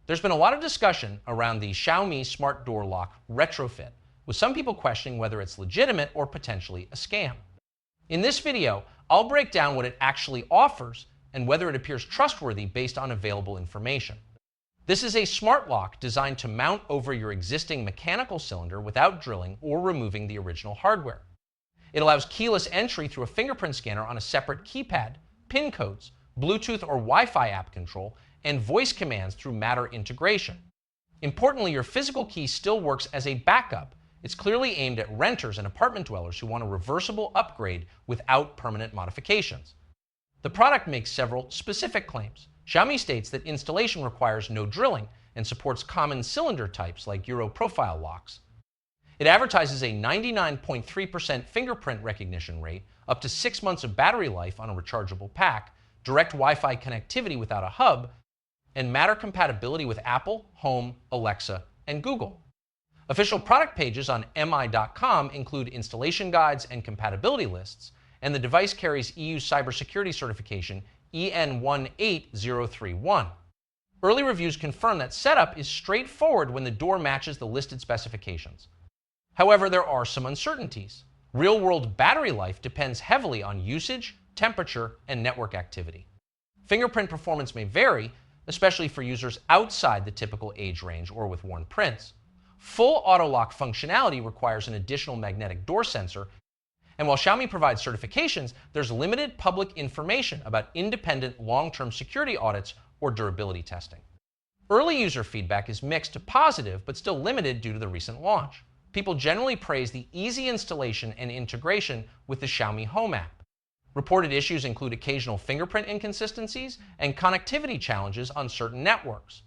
There's been a lot of discussion around the Xiaomi Smart Door Lock retrofit, with some people questioning whether it's legitimate or potentially a scam. In this video, I'll break down what it actually offers and whether it appears trustworthy based on available information. This is a smart lock designed to mount over your existing mechanical cylinder without drilling or removing the original hardware. It allows keyless entry through a fingerprint scanner on a separate keypad, PIN codes, Bluetooth or Wi-Fi app control, and voice commands through Matter integration. Importantly, your physical key still works as a backup. It's clearly aimed at renters and apartment dwellers who want a reversible upgrade without permanent modifications. The product makes several specific claims. Xiaomi states that installation requires no drilling and supports common cylinder types like Euro profile locks. It advertises a 99.3% fingerprint recognition rate, up to 6 months of battery life on a rechargeable pack, direct Wi-Fi connectivity without a hub, and Matter compatibility with Apple, Home, Alexa, and Google. Official product pages on mi.com include installation guides and compatibility lists, and the device carries EU cybersecurity certification EN18031. Early reviews confirm that setup is straightforward when the door matches the listed specifications. However, there are some uncertainties. Real-world battery life depends heavily on usage, temperature, and network activity. Fingerprint performance may vary, especially for users outside the typical age range or with worn prints. Full auto-lock functionality requires an additional magnetic door sensor, and while Xiaomi provides certifications, there's limited public information about independent long-term security audits or durability testing. Early user feedback is mixed to positive, but still limited due to the recent launch. People generally praise the easy installation and integration with the Xiaomi Home app. Reported issues include occasional fingerprint inconsistencies and connectivity challenges on certain networks.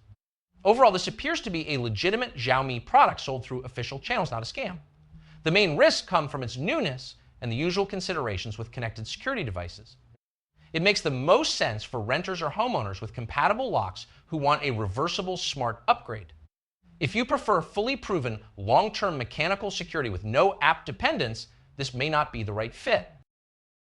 Overall, this appears to be a legitimate Xiaomi product sold through official channels, not a scam. The main risks come from its newness and the usual considerations with connected security devices. It makes the most sense for renters or homeowners with compatible locks who want a reversible smart upgrade. If you prefer fully proven long-term mechanical security with no app dependence, this may not be the right fit.